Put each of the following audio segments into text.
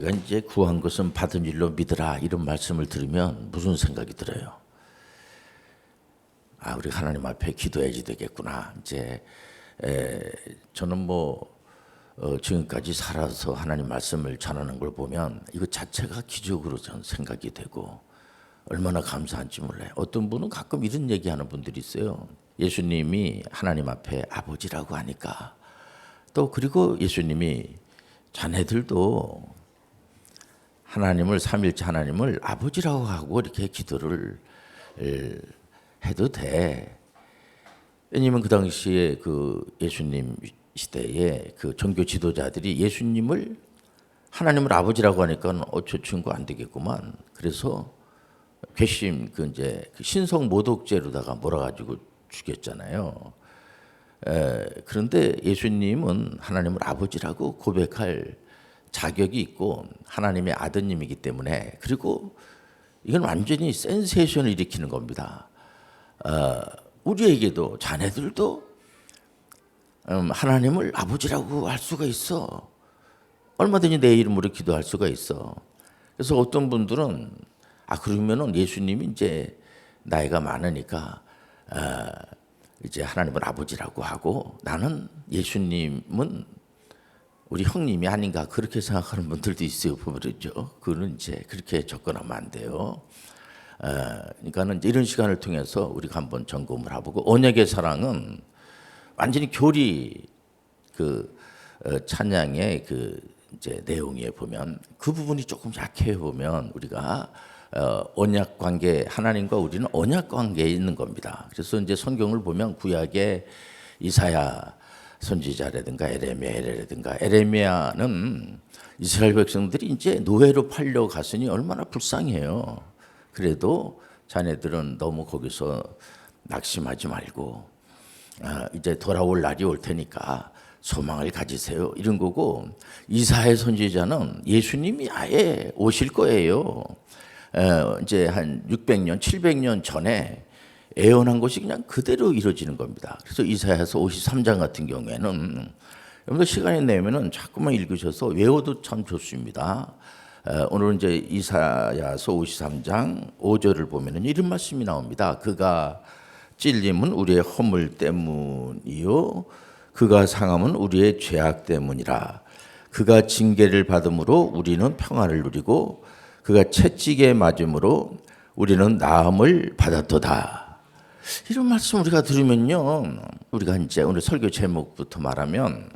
우리가 이제 구한 것은 받은 일로 믿으라 이런 말씀을 들으면 무슨 생각이 들어요? 아, 우리 하나님 앞에 기도해야지 되겠구나. 이제 저는 지금까지 살아서 하나님 말씀을 전하는 걸 보면 이거 자체가 기적으로 저는 생각이 되고 얼마나 감사한지 몰라요. 어떤 분은 가끔 이런 얘기하는 분들이 있어요. 예수님이 하나님 앞에 아버지라고 하니까 또 그리고 예수님이 자네들도 하나님을 삼일째 하나님을 아버지라고 하고 이렇게 기도를 해도 돼. 왜냐면 그 당시에 그 예수님 시대에 그 종교 지도자들이 예수님을 하나님을 아버지라고 하니까 저 친구 안 되겠구만. 그래서 괘씸 그 신성 모독죄로다가 몰아가지고 죽였잖아요. 그런데 예수님은 하나님을 아버지라고 고백할 자격이 있고 하나님의 아드님이기 때문에, 그리고 이건 완전히 센세이션을 일으키는 겁니다. 우리에게도 자네들도 하나님을 아버지라고 할 수가 있어. 얼마든지 내 이름으로 기도할 수가 있어. 그래서 어떤 분들은 그러면은 예수님이 이제 나이가 많으니까 이제 하나님을 아버지라고 하고 나는 예수님은 우리 형님이 아닌가 그렇게 생각하는 분들도 있어요. 보면죠. 그거는 이제 그렇게 접근하면 안 돼요. 그러니까는 이제 이런 시간을 통해서 우리가 한번 점검을 해보고, 언약의 사랑은 완전히 교리 찬양의 이제 내용에 보면 그 부분이 조금 약해 보면 우리가 언약 관계, 하나님과 우리는 언약 관계에 있는 겁니다. 그래서 이제 성경을 보면 구약의 이사야 선지자라든가 에레미야라든가, 에레미야는 이스라엘 백성들이 이제 노예로 팔려 갔으니 얼마나 불쌍해요. 그래도 자네들은 너무 거기서 낙심하지 말고 이제 돌아올 날이 올 테니까 소망을 가지세요, 이런 거고, 이사야 선지자는 예수님이 아예 오실 거예요. 이제 한 600년, 700년 전에 예언한 것이 그냥 그대로 이루어지는 겁니다. 그래서 이사야서 53장 같은 경우에는 여러분들 시간이 내면은 자꾸만 읽으셔서 외워도 참 좋습니다. 오늘은 이제 이사야서 53장 5절을 보면은 이런 말씀이 나옵니다. 그가 찔림은 우리의 허물 때문이요, 그가 상함은 우리의 죄악 때문이라. 그가 징계를 받음으로 우리는 평안을 누리고 그가 채찍에 맞음으로 우리는 나음을 받았도다. 이런 말씀 우리가 들으면요, 우리가 이제 오늘 설교 제목부터 말하면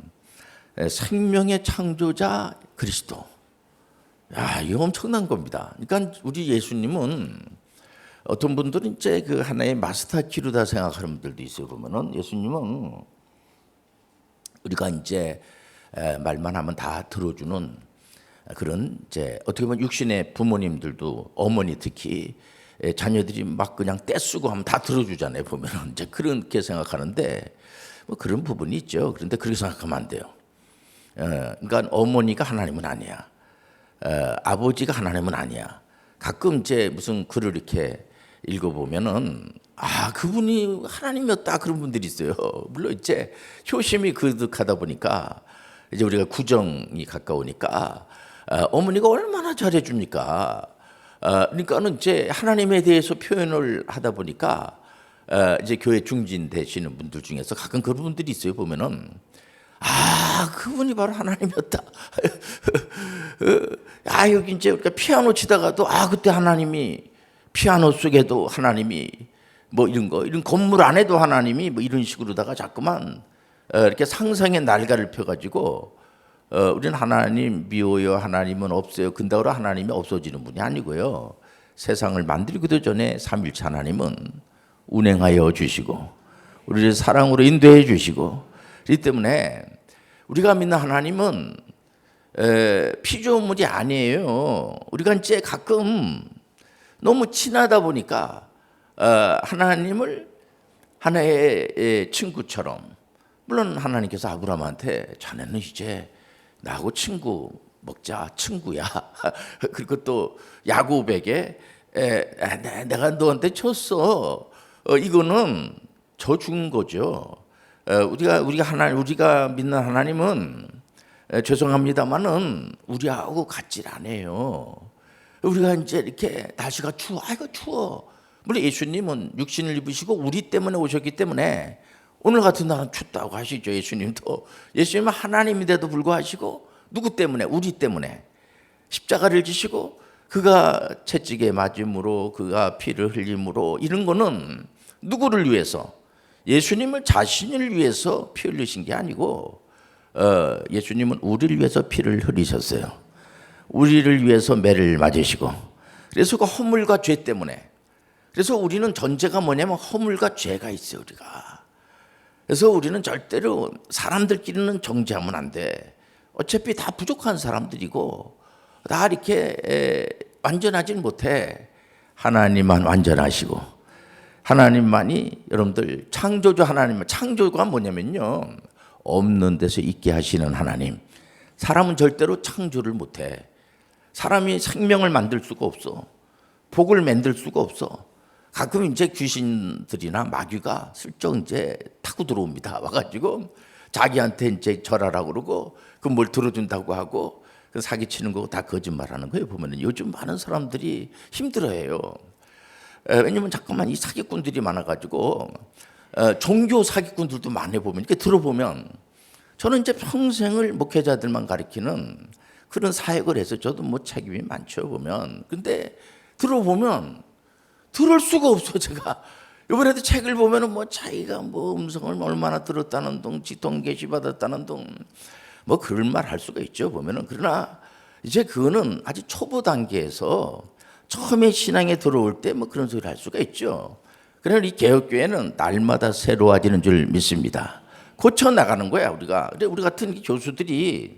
생명의 창조자 그리스도. 이거 엄청난 겁니다. 그러니까 우리 예수님은, 어떤 분들은 이제 그 하나의 마스터 키로다 생각하는 분들도 있어요. 보면은 예수님은 우리가 이제 말만 하면 다 들어주는 그런, 이제 어떻게 보면 육신의 부모님들도, 어머니 특히 자녀들이 막 그냥 떼쓰고 하면 다 들어주잖아요. 보면은 이제 그렇게 생각하는데 그런 부분이 있죠. 그런데 그렇게 생각하면 안 돼요. 그러니까 어머니가 하나님은 아니야. 아버지가 하나님은 아니야. 가끔 이제 무슨 글을 이렇게 읽어보면은 그분이 하나님이었다 그런 분들이 있어요. 물론 이제 효심이 그득하다 보니까 이제 우리가 구정이 가까우니까 어머니가 얼마나 잘해줍니까? 그러니까는 이제 하나님에 대해서 표현을 하다 보니까 이제 교회 중진 되시는 분들 중에서 가끔 그런 분들이 있어요. 보면은 그분이 바로 하나님이었다. 여기 이제 우리가 피아노 치다가도 그때 하나님이, 피아노 속에도 하나님이 이런 건물 안에도 하나님이 이런 식으로다가 자꾸만 이렇게 상상의 날개를 펴가지고 우리는 하나님 미워요, 하나님은 없어요, 근다으로 하나님이 없어지는 분이 아니고요. 세상을 만들기도 전에 삼일체 하나님은 운행하여 주시고 우리를 사랑으로 인도해 주시고, 그렇기 때문에 우리가 믿는 하나님은 피조물이 아니에요. 우리가 이제 가끔 너무 친하다 보니까 하나님을 하나의 친구처럼, 물론 하나님께서 아브라함한테 자네는 이제 나하고 친구 먹자, 친구야. 그리고 또 야곱에게 내가 너한테 줬어. 이거는 저 준 거죠. 우리가 믿는 하나님은 죄송합니다만은 우리하고 같질 않아요. 우리가 이제 이렇게 날씨가 추워, 아이고 추워. 물론 예수님은 육신을 입으시고 우리 때문에 오셨기 때문에 오늘 같은 날은 춥다고 하시죠. 예수님도. 예수님은 하나님인데도 불구하시고 누구 때문에? 우리 때문에 십자가를 지시고 그가 채찍에 맞음으로 그가 피를 흘림으로 이런 거는 누구를 위해서? 예수님을 자신을 위해서 피 흘리신 게 아니고 예수님은 우리를 위해서 피를 흘리셨어요. 우리를 위해서 매를 맞으시고 그래서 그 허물과 죄 때문에 그래서 우리는 전제가 뭐냐면 허물과 죄가 있어요. 우리가. 그래서 우리는 절대로 사람들끼리는 정죄하면 안 돼. 어차피 다 부족한 사람들이고 다 이렇게 완전하진 못해. 하나님만 완전하시고 하나님만이 여러분들 창조주 하나님, 창조가 뭐냐면요 없는 데서 있게 하시는 하나님. 사람은 절대로 창조를 못해. 사람이 생명을 만들 수가 없어. 복을 만들 수가 없어. 가끔 이제 귀신들이나 마귀가 슬쩍 이제 타고 들어옵니다. 와가지고 자기한테 이제 절하라고 그러고 그 뭘 들어준다고 하고 그 사기치는 거 다 거짓말하는 거예요. 보면은 요즘 많은 사람들이 힘들어해요. 왜냐면 잠깐만 이 사기꾼들이 많아가지고 종교 사기꾼들도 많이 보면 이렇게 들어보면 저는 이제 평생을 목회자들만 가리키는 그런 사역을 해서 저도 뭐 책임이 많죠 보면. 근데 들어보면 들을 수가 없어요. 제가 이번에도 책을 보면은 뭐 자기가 뭐 음성을 얼마나 들었다는 둥, 지통 계시 받았다는 둥, 뭐 그런 말 할 수가 있죠 보면은. 그러나 이제 그거는 아주 초보 단계에서 처음에 신앙에 들어올 때 뭐 그런 소리를 할 수가 있죠. 그러나 이 개혁교회는 날마다 새로워지는 줄 믿습니다. 고쳐 나가는 거야 우리가. 근데 우리 같은 교수들이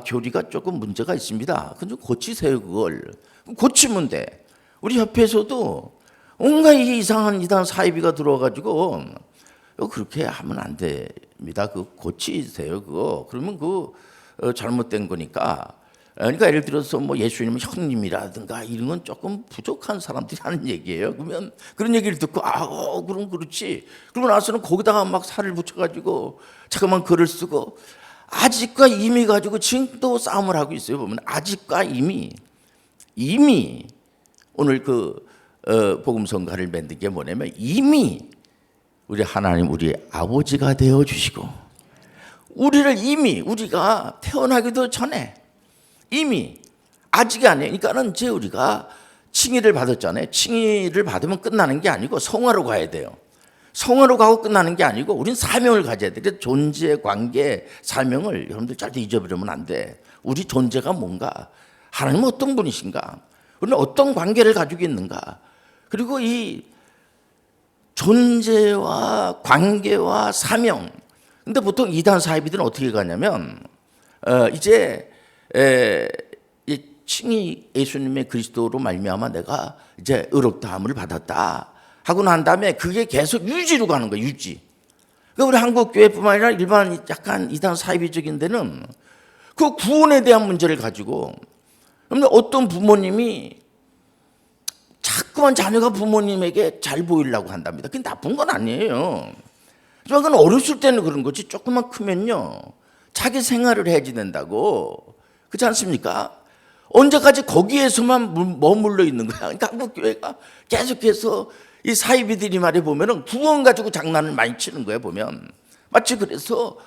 교리가 조금 문제가 있습니다. 그건 좀 고치세요 그걸. 고치면 돼. 우리 협회에서도 온갖 이상한 이단 사이비가 들어와가지고 그렇게 하면 안 됩니다. 그 고치세요 그거. 그러면 그 잘못된 거니까. 그러니까 예를 들어서 뭐 예수님은 형님이라든가 이런 건 조금 부족한 사람들이 하는 얘기예요. 그러면 그런 얘기를 듣고 그럼 그렇지. 그러고 나서는 거기다가 막 살을 붙여가지고 자꾸만 글을 쓰고 아직과 이미 가지고 지금도 싸움을 하고 있어요. 보면 아직과 이미 오늘 그 복음성가를 만든 게 뭐냐면 이미 우리 하나님 우리 아버지가 되어 주시고 우리를 이미 우리가 태어나기도 전에 이미 아직이 아니에요. 그러니까는 이제 우리가 칭의를 받았잖아요. 칭의를 받으면 끝나는 게 아니고 성화로 가야 돼요. 성화로 가고 끝나는 게 아니고 우린 사명을 가져야 돼. 그래서 존재, 관계, 사명을 여러분들 절대 잊어버리면 안 돼. 우리 존재가 뭔가, 하나님은 어떤 분이신가, 우리는 어떤 관계를 가지고 있는가. 그리고 이 존재와 관계와 사명. 근데 보통 이단 사이비들은 어떻게 가냐면 이제 이 칭의 예수님의 그리스도로 말미암아 내가 이제 의롭다함을 받았다 하고 난 다음에 그게 계속 유지로 가는 거예요. 유지. 그러니까 우리 한국 교회뿐만 아니라 일반 약간 이단 사이비적인 데는 그 구원에 대한 문제를 가지고, 그런데 어떤 부모님이 자꾸만 자녀가 부모님에게 잘 보이려고 한답니다. 그게 나쁜 건 아니에요. 하지만 그건 어렸을 때는 그런 거지 조금만 크면요 자기 생활을 해야지 된다고. 그렇지 않습니까? 언제까지 거기에서만 머물러 있는 거야. 그러니까 한국 교회가 계속해서 이 사이비들이 말해 보면은 구원 가지고 장난을 많이 치는 거예요. 보면 마치 그래서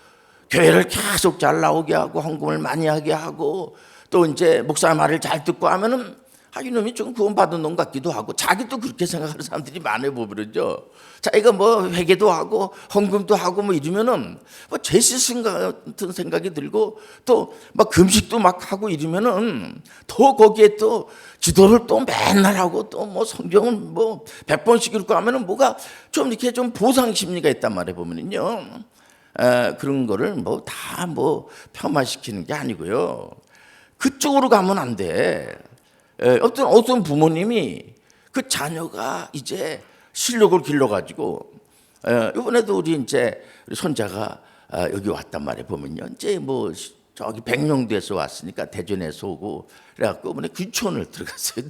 교회를 계속 잘 나오게 하고 헌금을 많이 하게 하고 또 이제 목사 말을 잘 듣고 하면은 이놈이 좀 구원받은 놈 같기도 하고 자기도 그렇게 생각하는 사람들이 많아 보이죠. 자기가 뭐 회개도 하고 헌금도 하고 뭐 이러면은 뭐 죄 씻은 같은 생각이 들고 또 막 금식도 막 하고 이러면은 더 거기에 또 기도를 또 맨날 하고 또 뭐 성경을 뭐 100번씩 읽고 하면은 뭐가 좀 이렇게 좀 보상 심리가 있단 말이에요. 보면은요. 그런 거를 뭐 다 뭐 폄하시키는 게 아니고요. 그쪽으로 가면 안 돼. 어떤 부모님이 그 자녀가 이제 실력을 길러가지고 이번에도 우리 이제 손자가 여기 왔단 말이에요. 보면요, 이제 뭐 저기 백령도에서 왔으니까 대전에서 오고 그래갖고 이번에 귀촌을 들어갔어요.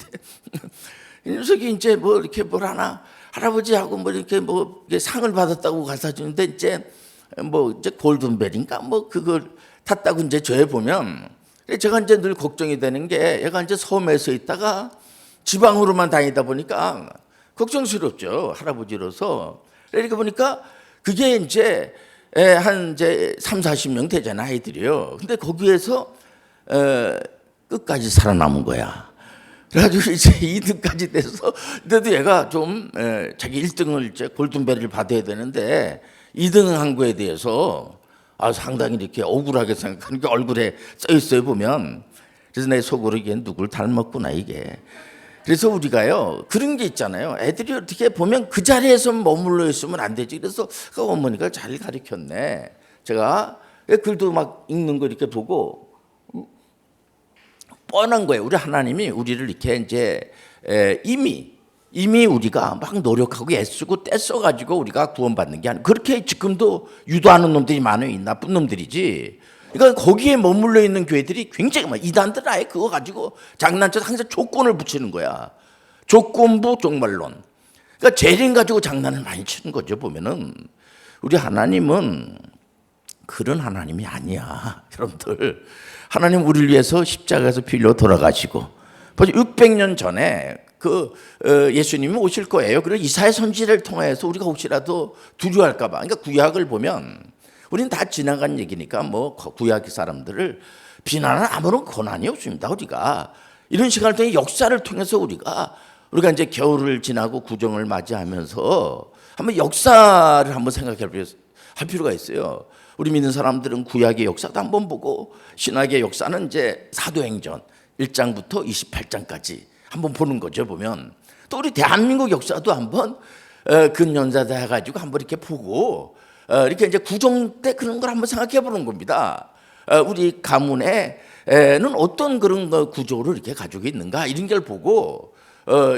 이 녀석이 이제 뭐 이렇게 뭘 하나 할아버지하고 뭐 이렇게 뭐 상을 받았다고 갖다 주는데 이제 뭐 이제 골든벨인가 뭐 그걸 탔다고 이제 저에 보면 제가 이제 늘 걱정이 되는 게 얘가 이제 섬에서 있다가 지방으로만 다니다 보니까 걱정스럽죠. 할아버지로서. 그러니까 보니까 그게 이제 한 이제 3, 40명 되잖아, 아이들이요. 근데 거기에서 끝까지 살아남은 거야. 그래가지고 이제 2등까지 돼서, 근데도 얘가 좀 자기 1등을 이제 골든벨을 받아야 되는데 2등 한 거에 대해서 상당히 이렇게 억울하게 생각하는 게 얼굴에 써 있어요, 보면. 그래서 내 속으로 이게 누굴 닮았구나, 이게. 그래서 우리가요, 그런 게 있잖아요. 애들이 어떻게 보면 그 자리에서 머물러 있으면 안 되지. 그래서 그 어머니가 잘 가르쳤네. 제가 글도 막 읽는 거 이렇게 보고 뻔한 거예요. 우리 하나님이 우리를 이렇게 이제 이미 우리가 막 노력하고 애쓰고 떼써가지고 우리가 구원받는 게 아니고, 그렇게 지금도 유도하는 놈들이 많아요. 이 나쁜 놈들이지. 그러니까 거기에 머물러 있는 교회들이 굉장히 많아요. 이단들 아예 그거 가지고 장난쳐서 항상 조건을 붙이는 거야. 조건부 종말론. 그러니까 재림 가지고 장난을 많이 치는 거죠, 보면은. 우리 하나님은 그런 하나님이 아니야, 여러분들. 하나님 우리를 위해서 십자가에서 피 흘려 돌아가시고 벌써 600년 전에 예수님이 오실 거예요. 그래서 이사야 선지를 통해서 우리가 혹시라도 두려워할까 봐. 그러니까 구약을 보면 우리는 다 지나간 얘기니까 뭐 구약 사람들을 비난할 아무런 권한이 없습니다. 우리가 이런 시간을 통해 역사를 통해서 우리가 이제 겨울을 지나고 구정을 맞이하면서 한번 역사를 한번 할 필요가 있어요. 우리 믿는 사람들은 구약의 역사도 한번 보고 신약의 역사는 이제 사도행전 1장부터 28장까지 한번 보는 거죠, 보면. 또 우리 대한민국 역사도 한번 근연사다 해가지고 한번 이렇게 보고 이렇게 이제 구정 때 그런 걸 한번 생각해 보는 겁니다. 우리 가문에는 어떤 그런 구조를 이렇게 가지고 있는가, 이런 걸 보고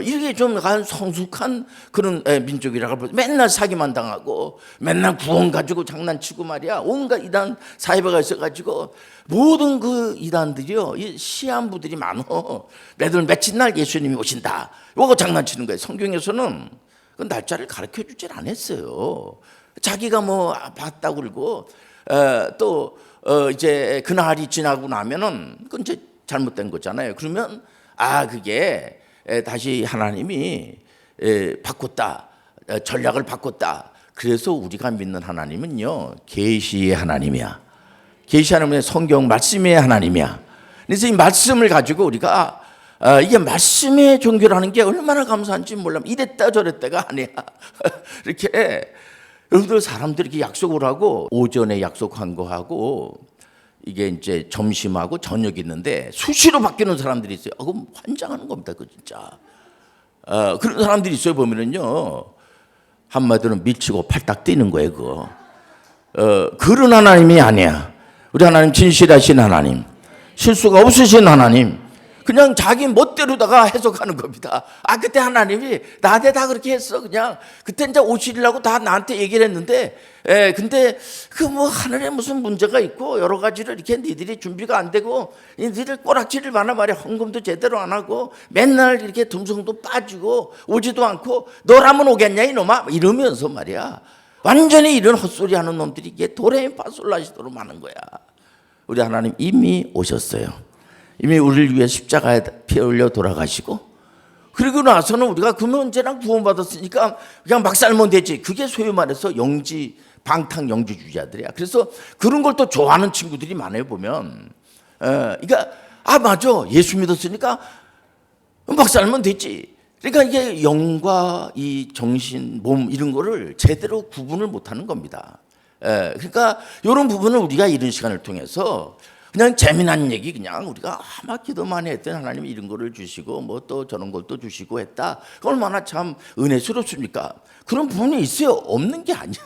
이렇게 좀 성숙한 그런 민족이라고 볼 때 맨날 사기만 당하고 맨날 구원 가지고 장난치고 말이야. 온갖 이단 사이버가 있어가지고 모든 그 이단들이요, 시한부들이 많어. 매달 며칠 날 예수님이 오신다, 이거 장난치는 거예요. 성경에서는 그 날짜를 가르쳐 주질 않았어요. 자기가 뭐 봤다고 그러고 또 이제 그날이 지나고 나면은 그건 이제 잘못된 거잖아요. 그러면 그게 다시 하나님이 바꿨다, 전략을 바꿨다. 그래서 우리가 믿는 하나님은요, 계시의 하나님이야. 계시 하나님은 성경 말씀의 하나님이야. 그래서 이 말씀을 가지고 우리가 이게 말씀의 종교라는 게 얼마나 감사한지 몰라. 이랬다 저랬다가 아니야. 이렇게 여러분들 사람들이 이렇게 약속을 하고 오전에 약속한 거 하고 이게 이제 점심하고 저녁이 있는데 수시로 바뀌는 사람들이 있어요. 그럼 환장하는 겁니다, 그 진짜. 그런 사람들이 있어요. 보면은요, 한마디로 밀치고 팔딱 뛰는 거예요, 그거. 그런 하나님이 아니야. 우리 하나님 진실하신 하나님, 실수가 없으신 하나님. 그냥 자기 멋대로다가 해석하는 겁니다. 그때 하나님이 나한테 다 그렇게 했어. 그냥 그때 이제 오시려고 다 나한테 얘기를 했는데, 근데 그 뭐 하늘에 무슨 문제가 있고 여러 가지로 이렇게 니들이 준비가 안 되고 니들 꼬락지를 많아 말이야. 헌금도 제대로 안 하고 맨날 이렇게 듬성도 빠지고 오지도 않고 너라면 오겠냐 이놈아, 이러면서 말이야. 완전히 이런 헛소리 하는 놈들이 이게 도레미파솔라시도로 많은 거야. 우리 하나님 이미 오셨어요. 이미 우리를 위해 십자가에 피 흘려 돌아가시고, 그리고 나서는 우리가 그 문제랑 구원받았으니까 그냥 막 살면 되지. 그게 소위 말해서 방탕 영지주의자들이야. 그래서 그런 걸 또 좋아하는 친구들이 많아요, 보면. 그러니까 맞아, 예수 믿었으니까 막 살면 되지. 그러니까 이게 영과 이 정신, 몸 이런 거를 제대로 구분을 못하는 겁니다. 그러니까 이런 부분을 우리가 이런 시간을 통해서 그냥 재미난 얘기, 그냥 우리가 막 기도 많이 했더니 하나님이 이런 거를 주시고 뭐 또 저런 걸 또 주시고 했다. 얼마나 참 은혜스럽습니까? 그런 부분이 있어요. 없는 게 아니야.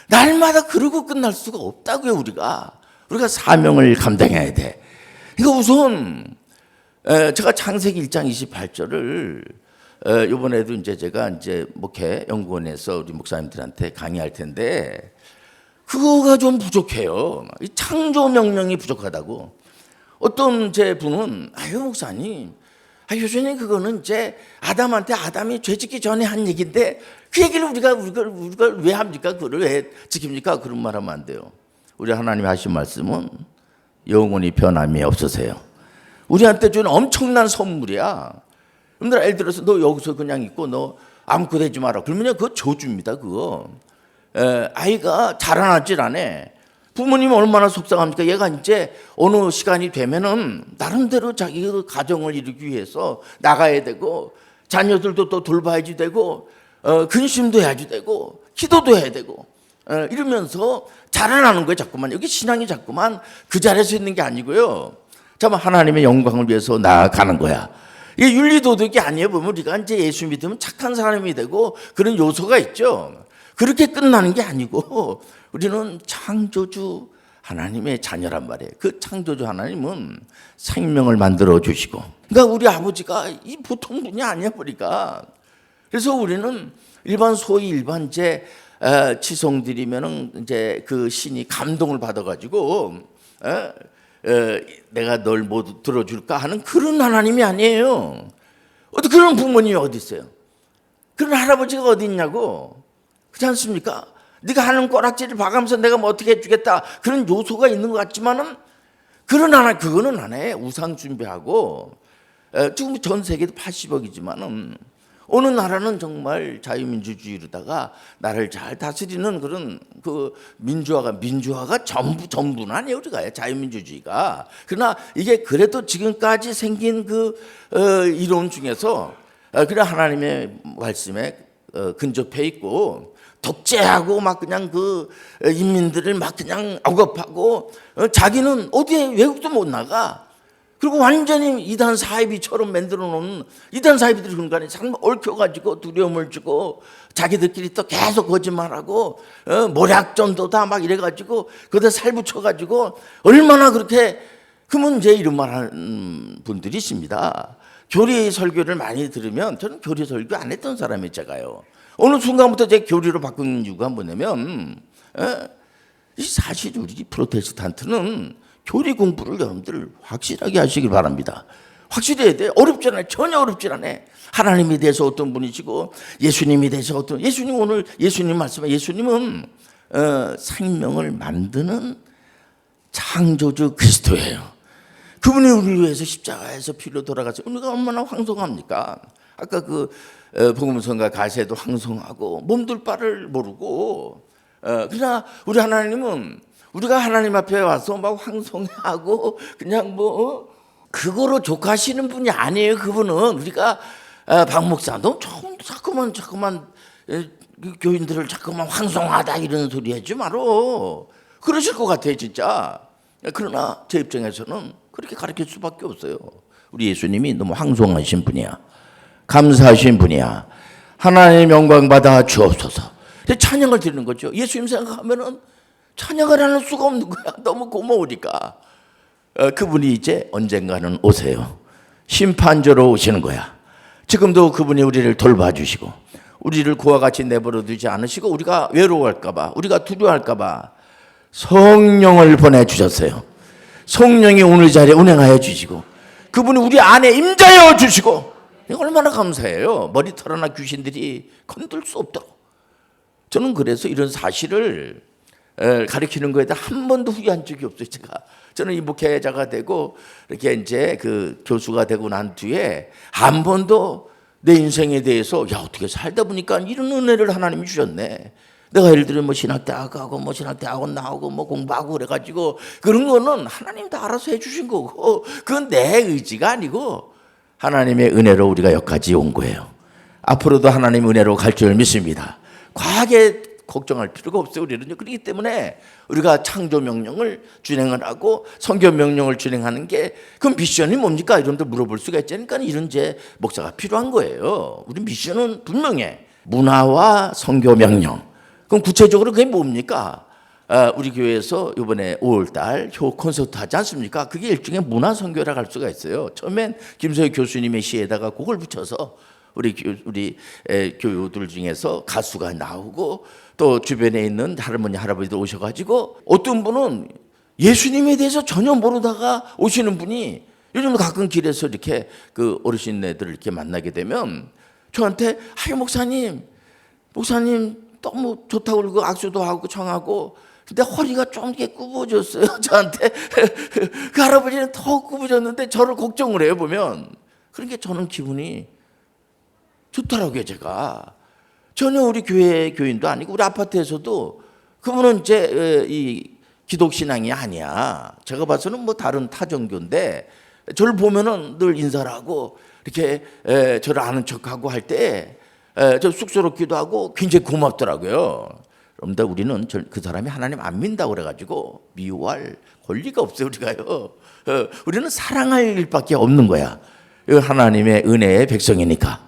날마다 그러고 끝날 수가 없다고요. 우리가 사명을 감당해야 돼. 그러니까 우선 제가 창세기 1장 28절을 이번에도 이제 제가 이제 목회 연구원에서 우리 목사님들한테 강의할 텐데, 그거가 좀 부족해요. 창조 명령이 부족하다고. 어떤 제 분은 목사님, 교수님 그거는 이제 아담이 죄 짓기 전에 한 얘기인데 그 얘기를 우리가 왜 합니까? 그걸 왜 지킵니까? 그런 말 하면 안 돼요. 우리 하나님이 하신 말씀은 영원히 변함이 없으세요. 우리한테 준 엄청난 선물이야. 여러분들 예를 들어서 너 여기서 그냥 있고 너 아무것도 되지 마라. 그러면 그거 저주입니다. 그거. 아이가 자라나질 않아. 부모님은 얼마나 속상합니까? 얘가 이제 어느 시간이 되면은 나름대로 자기 가정을 이루기 위해서 나가야 되고 자녀들도 또 돌봐야지 되고 근심도 해야지 되고 기도도 해야 되고 이러면서 자라나는 거예요. 자꾸만 여기 신앙이 자꾸만 그 자리에서 있는 게 아니고요. 참 하나님의 영광을 위해서 나아가는 거야. 이게 윤리도덕이 아니에요. 보면 우리가 이제 예수 믿으면 착한 사람이 되고 그런 요소가 있죠. 그렇게 끝나는 게 아니고 우리는 창조주 하나님의 자녀란 말이에요. 그 창조주 하나님은 생명을 만들어 주시고, 그러니까 우리 아버지가 이 보통 분이 아니야 보니까. 그래서 우리는 소위 일반 이제 치송드리면은 이제 그 신이 감동을 받아가지고 내가 널 뭐 들어줄까 하는 그런 하나님이 아니에요. 어떻게 그런 부모님이 어디 있어요? 그런 할아버지가 어디 있냐고. 그렇지 않습니까? 네가 하는 꼬락지를 봐가면서 내가 뭐 어떻게 해주겠다 그런 요소가 있는 것 같지만은 그거는 하나의 우상 숭배하고 지금 전 세계도 80억이지만은 어느 나라는 정말 자유민주주의로다가 나라를 잘 다스리는 그런 그 민주화가 전부는 아니에요. 우리가 자유민주주의가. 그러나 이게 그래도 지금까지 생긴 그 이론 중에서 그래 하나님의 말씀에 근접해 있고 독재하고 막 그냥 그 인민들을 막 그냥 억압하고 자기는 어디에 외국도 못 나가. 그리고 완전히 이단 사이비처럼 만들어 놓은 이단 사이비들이 그런가 참 얽혀가지고 두려움을 주고 자기들끼리 또 계속 거짓말하고 모략전도다 막 이래가지고 거기다 살붙여가지고 얼마나 그렇게 그 문제에 이런 말 하는 분들이 있습니다. 교리 설교를 많이 들으면 저는 교리 설교 안 했던 사람이 제가요. 어느 순간부터 제 교리로 바꾼 이유가 뭐냐면 사실 우리 프로테스탄트는 교리 공부를 여러분들 확실하게 하시길 바랍니다. 확실히 해야 돼. 어렵지 않아요. 전혀 어렵지 않아요. 하나님에 대해서 어떤 분이시고 예수님에 대해서 어떤 예수님 말씀에 예수님은 생명을 만드는 창조주 그리스도예요. 그분이 우리를 위해서 십자가에서 피로 돌아가서 우리가 얼마나 황송합니까? 아까 그 복음성가 가세도 황송하고 몸둘 바를 모르고 그러나 우리 하나님은 우리가 하나님 앞에 와서 막 황송하고 그냥 뭐 그거로 족하시는 분이 아니에요. 그분은 우리가 박 목사 너 자꾸만 교인들을 자꾸만 황송하다 이런 소리 하지 마라. 그러실 것 같아요 진짜. 그러나 제 입장에서는 그렇게 가르칠 수밖에 없어요. 우리 예수님이 너무 황송하신 분이야. 감사하신 분이야. 하나님 영광 받아 주옵소서. 찬양을 드리는 거죠. 예수님 생각하면은 찬양을 할 수가 없는 거야. 너무 고마우니까. 그분이 이제 언젠가는 오세요. 심판자로 오시는 거야. 지금도 그분이 우리를 돌봐주시고 우리를 그와 같이 내버려 두지 않으시고 우리가 외로워할까 봐 우리가 두려워할까 봐 성령을 보내주셨어요. 성령이 오늘 자리에 운행하여 주시고 그분이 우리 안에 임자여 주시고 얼마나 감사해요. 머리 털어나 귀신들이 건들 수 없도록. 저는 그래서 이런 사실을 가르치는 거에 대해 한 번도 후회한 적이 없어요. 저는 이 목회자가 되고 이렇게 이제 그 교수가 되고 난 뒤에 한 번도 내 인생에 대해서 야 어떻게 살다 보니까 이런 은혜를 하나님이 주셨네. 내가 예를 들어 뭐 신학대학 가고 뭐 신학대학원 나오고 뭐 공부하고 그래가지고 그런 거는 하나님 다 알아서 해주신 거고 그건 내 의지가 아니고 하나님의 은혜로 우리가 여기까지 온 거예요. 앞으로도 하나님 은혜로 갈 줄 믿습니다. 과하게 걱정할 필요가 없어요. 우리는 그렇기 때문에 우리가 창조 명령을 준행을 하고 성경 명령을 준행하는 게 그 미션이 뭡니까? 이런데 물어볼 수가 있잖아요. 그러니까 이런 제 목사가 필요한 거예요. 우리 미션은 분명해. 문화와 성경 명령. 그럼 구체적으로 그게 뭡니까? 우리 교회에서 이번에 5월달 효 콘서트 하지 않습니까? 그게 일종의 문화 선교라고 할 수가 있어요. 처음엔 김소희 교수님의 시에다가 그걸 붙여서 우리 교우들 중에서 가수가 나오고 또 주변에 있는 할머니 할아버지들 오셔가지고 어떤 분은 예수님에 대해서 전혀 모르다가 오시는 분이 요즘 가끔 길에서 이렇게 그 어르신네들을 이렇게 만나게 되면 저한테 목사님 너무 좋다고 그러고 악수도 하고 청하고 근데 허리가 좀 이렇게 굽어졌어요. 저한테. 그 할아버지는 더 굽어졌는데 저를 걱정을 해요, 보면. 그러니까 저는 기분이 좋더라고요, 제가. 전혀 우리 교회 교인도 아니고 우리 아파트에서도 그분은 이제 이 기독 신앙이 아니야. 제가 봐서는 뭐 다른 타종교인데 저를 보면은 늘 인사를 하고 이렇게 저를 아는 척하고 할 때 저 쑥스럽기도 하고 굉장히 고맙더라고요. 그런데 우리는 그 사람이 하나님 안 믿는다고 그래가지고 미워할 권리가 없어요, 우리가요. 우리는 사랑할 일밖에 없는 거야. 하나님의 은혜의 백성이니까.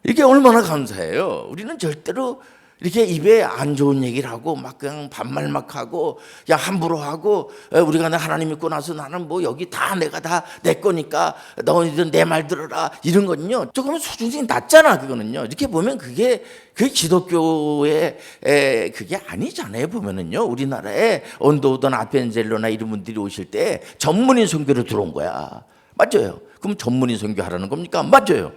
이게 얼마나 감사해요. 우리는 절대로 이렇게 입에 안 좋은 얘기를 하고 막 그냥 반말 막 하고 야 함부로 하고 우리가 하나님 믿고 나서 나는 뭐 여기 다 내가 다 내 거니까 너희들 내 말 들어라 이런 거는요 조금 수준이 낮잖아. 그거는요 이렇게 보면 그게 기독교의 그게 아니잖아요. 보면은요 우리나라에 언더우드나 아펜젤로나 이런 분들이 오실 때 전문인 선교로 들어온 거야. 맞아요. 그럼 전문인 선교하라는 겁니까? 맞아요.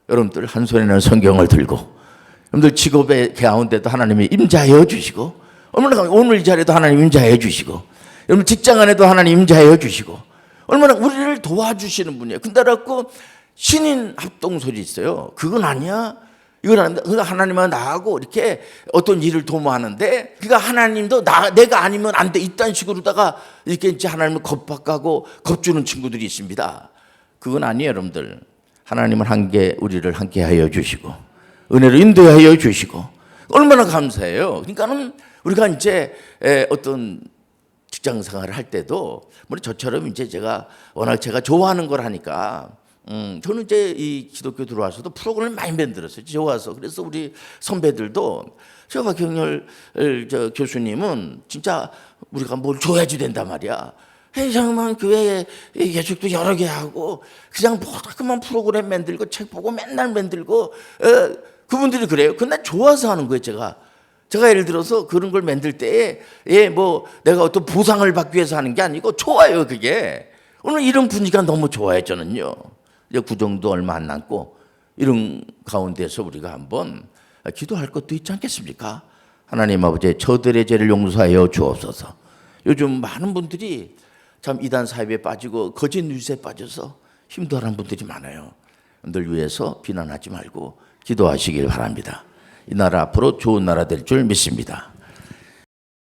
여러분들 한 손에는 성경을 들고 여러분들 직업의 가운데도 하나님이 임자하여 주시고 얼마나 오늘 이 자리에도 하나님 임자하여 주시고 여러분 직장 안에도 하나님 임자하여 주시고 얼마나 우리를 도와주시는 분이에요. 근데 그래갖고 신인 합동설이 있어요. 그건 아니야. 이건 아닌데 그러니까 하나님은 나하고 이렇게 어떤 일을 도모하는데 그러니까 하나님도 내가 아니면 안 돼. 이딴 식으로다가 이렇게 이제 하나님을 겁박하고 겁주는 친구들이 있습니다. 그건 아니에요, 여러분들. 하나님은 우리를 함께하여 주시고 은혜로 인도하여 주시고 얼마나 감사해요. 그러니까는 우리가 이제 어떤 직장 생활을 할 때도 물론 저처럼 이제 워낙 제가 좋아하는 걸 하니까 저는 이제 이 기독교 들어와서도 프로그램을 많이 만들었어요. 좋아서. 그래서 우리 선배들도 저 박형렬 교수님은 진짜 우리가 뭘 줘야지 된단 말이야. 회장만 교회에 예식도 여러 개 하고 그냥 그만 프로그램 만들고 책 보고 맨날 만들고 그분들이 그래요. 근데 좋아서 하는 거예요. 제가 예를 들어서 그런 걸 만들 때에 뭐 내가 어떤 보상을 받기 위해서 하는 게 아니고 좋아요. 그게 오늘 이런 분위기가 너무 좋아요. 저는요. 이제 구정도 얼마 안 남고 이런 가운데서 우리가 한번 기도할 것도 있지 않겠습니까? 하나님 아버지 저들의 죄를 용서하여 주옵소서. 요즘 많은 분들이 참 이단 사입에 빠지고 거짓 뉴스에 빠져서 힘들어하는 분들이 많아요. 늘 위해서 비난하지 말고 기도하시길 바랍니다. 이 나라 앞으로 좋은 나라 될 줄 믿습니다.